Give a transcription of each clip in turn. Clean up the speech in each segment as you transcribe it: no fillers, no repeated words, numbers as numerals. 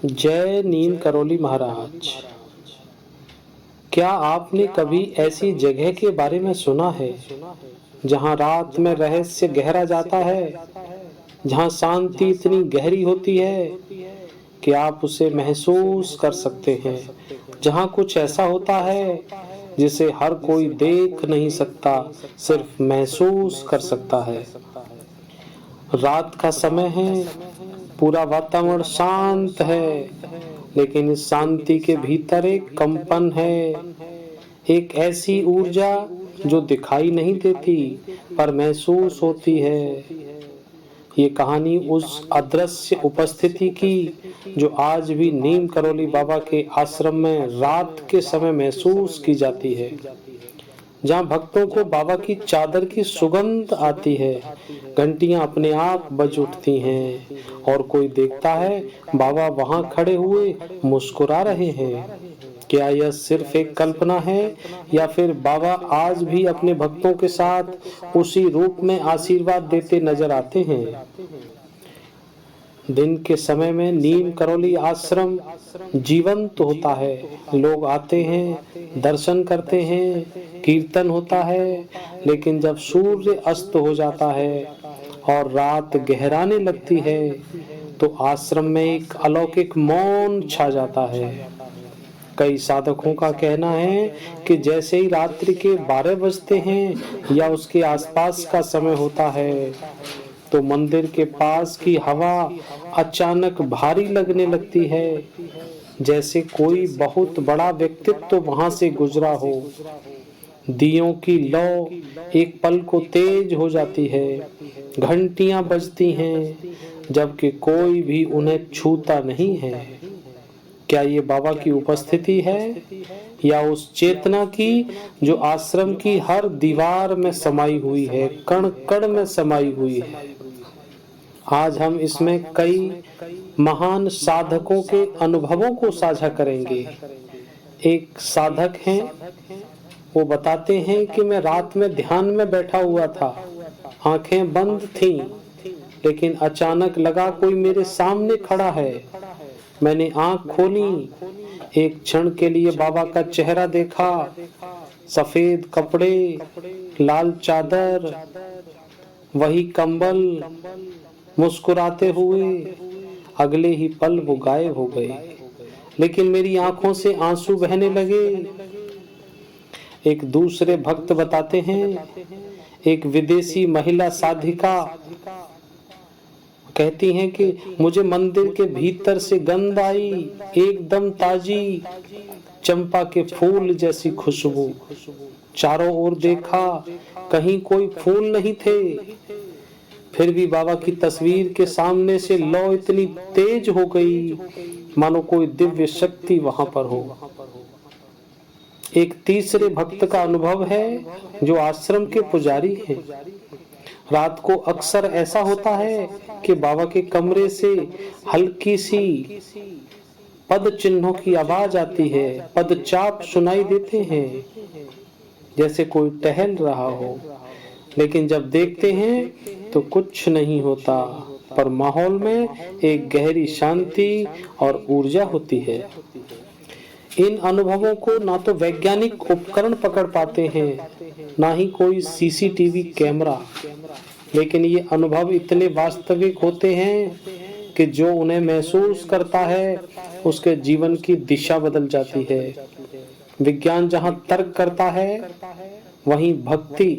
जय नीम करौली महाराज। क्या आपने कभी ऐसी जगह के बारे में सुना है जहां रात में रहस्य गहरा जाता है, जहां शांति इतनी गहरी होती है कि आप उसे महसूस कर सकते हैं, जहां कुछ ऐसा होता है जिसे हर कोई देख नहीं सकता, सिर्फ महसूस कर सकता है। रात का समय है, पूरा वातावरण शांत है, लेकिन इस शांति के भीतर एक कंपन है, एक ऐसी ऊर्जा जो दिखाई नहीं देती पर महसूस होती है। ये कहानी उस अदृश्य उपस्थिति की जो आज भी नीम करौली बाबा के आश्रम में रात के समय महसूस की जाती है, जहाँ भक्तों को बाबा की चादर की सुगंध आती है, घंटियां अपने आप बज उठती हैं और कोई देखता है बाबा वहां खड़े हुए मुस्कुरा रहे हैं। क्या यह सिर्फ एक कल्पना है या फिर बाबा आज भी अपने भक्तों के साथ उसी रूप में आशीर्वाद देते नजर आते हैं? दिन के समय में नीम करौली आश्रम जीवंत होता है। लोग आते हैं, दर्शन करते हैं, कीर्तन होता है, लेकिन जब सूर्य अस्त हो जाता है और रात गहराने लगती है तो आश्रम में एक अलौकिक मौन छा जाता है। कई साधकों का कहना है कि जैसे ही रात्रि के 12 बजते हैं या उसके आसपास का समय होता है तो मंदिर के पास की हवा अचानक भारी लगने लगती है, जैसे कोई बहुत बड़ा व्यक्तित्व वहां से गुजरा हो। दियों की लौ एक पल को तेज हो जाती है, घंटियां बजती हैं, जबकि कोई भी उन्हें छूता नहीं है। क्या ये बाबा की उपस्थिति है या उस चेतना की जो आश्रम की हर दीवार में समाई हुई है, कण कण में समाई हुई है? आज हम इसमें कई महान साधकों के अनुभवों को साझा करेंगे। एक साधक हैं, वो बताते हैं कि मैं रात में ध्यान में बैठा हुआ था, आंखें बंद थीं, लेकिन अचानक लगा कोई मेरे सामने खड़ा है। मैंने आंख खोली, एक क्षण के लिए बाबा का चेहरा देखा, सफेद कपड़े, लाल चादर, वही कंबल, मुस्कुराते हुए। अगले ही पल वो गायब हो गए, लेकिन मेरी आंखों से आंसू बहने लगे। एक दूसरे भक्त बताते हैं, एक विदेशी महिला साधिका कहती हैं कि मुझे मंदिर के भीतर से गंध आई, एकदम ताजी, चंपा के फूल जैसी खुशबू। चारों ओर देखा, कहीं कोई फूल नहीं थे, फिर भी बाबा की तस्वीर के सामने से लौ इतनी तेज हो गई मानो कोई दिव्य शक्ति वहां पर हो। एक तीसरे भक्त का अनुभव है जो आश्रम के पुजारी हैं। रात को अक्सर ऐसा होता है कि बाबा के कमरे से हल्की सी पद चिन्हों की आवाज आती है, पदचाप सुनाई देते हैं, जैसे कोई टहल रहा हो। लेकिन जब देखते हैं तो कुछ नहीं होता, पर माहौल में एक गहरी शांति और ऊर्जा होती है। इन अनुभवों को ना तो वैज्ञानिक उपकरण पकड़ पाते हैं, ना ही कोई सीसीटीवी कैमरा, लेकिन ये अनुभव इतने वास्तविक होते हैं कि जो उन्हें महसूस करता है उसके जीवन की दिशा बदल जाती है। विज्ञान जहाँ तर्क करता है, वहीं भक्ति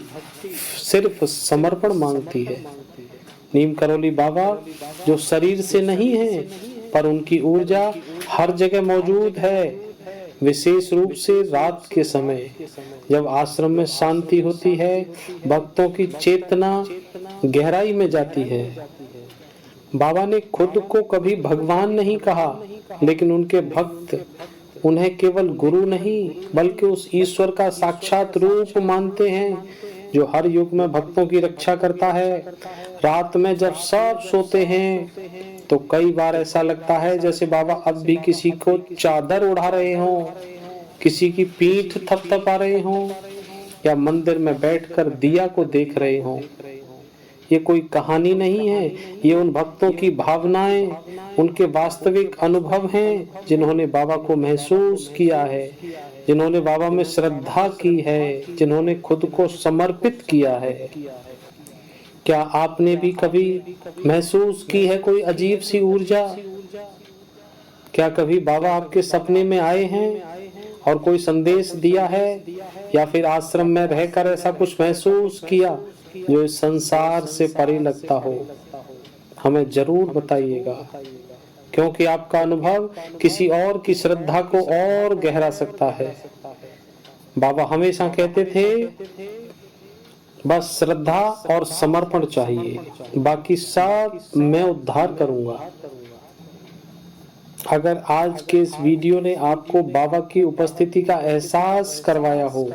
सिर्फ समर्पण मांगती है। नीम करौली बाबा जो शरीर से नहीं है, पर उनकी ऊर्जा हर जगह मौजूद है, विशेष रूप से रात के समय जब आश्रम में शांति होती है, भक्तों की चेतना गहराई में जाती है। बाबा ने खुद को कभी भगवान नहीं कहा, लेकिन उनके भक्त उन्हें केवल गुरु नहीं बल्कि उस ईश्वर का साक्षात रूप मानते हैं जो हर युग में भक्तों की रक्षा करता है। रात में जब सब सोते हैं तो कई बार ऐसा लगता है जैसे बाबा अब भी किसी को चादर उड़ा रहे हों, किसी की पीठ थपथपा रहे हों या मंदिर में बैठकर दिया को देख रहे हों। ये कोई कहानी नहीं है, ये उन भक्तों की भावनाएं, उनके वास्तविक अनुभव हैं जिन्होंने बाबा को महसूस किया है, जिन्होंने बाबा में श्रद्धा की है, जिन्होंने खुद को समर्पित किया है। क्या आपने भी कभी महसूस की है कोई अजीब सी ऊर्जा? क्या कभी बाबा आपके सपने में आए हैं और कोई संदेश दिया है, या फिर आश्रम में रहकर ऐसा कुछ महसूस किया जो इस संसार से परे लगता हो? हमें जरूर बताइएगा, क्योंकि आपका अनुभव किसी और की श्रद्धा को और गहरा सकता है। बाबा हमेशा कहते थे बस श्रद्धा और समर्पण चाहिए, बाकी सब मैं उद्धार करूंगा। अगर आज के इस वीडियो ने आपको बाबा की उपस्थिति का एहसास करवाया हो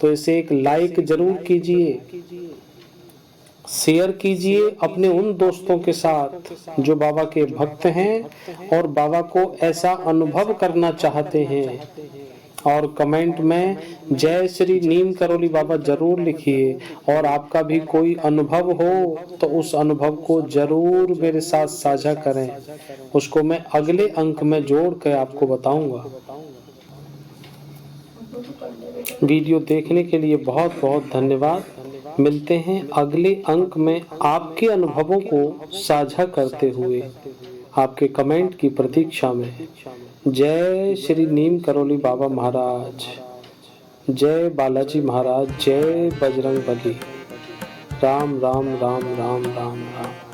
तो इसे एक लाइक जरूर कीजिए, शेयर कीजिए अपने उन दोस्तों के साथ जो बाबा के भक्त हैं और बाबा को ऐसा अनुभव करना चाहते हैं, और कमेंट में जय श्री नीम करोली बाबा जरूर लिखिए। और आपका भी कोई अनुभव हो तो उस अनुभव को जरूर मेरे साथ साझा करें, उसको मैं अगले अंक में जोड़ कर आपको बताऊंगा। वीडियो देखने के लिए बहुत बहुत धन्यवाद। मिलते हैं अगले अंक में आपके अनुभवों को साझा करते हुए, आपके कमेंट की प्रतीक्षा में। जय श्री नीम करोली बाबा महाराज, जय बालाजी महाराज, जय बजरंग बली। राम राम राम राम राम राम।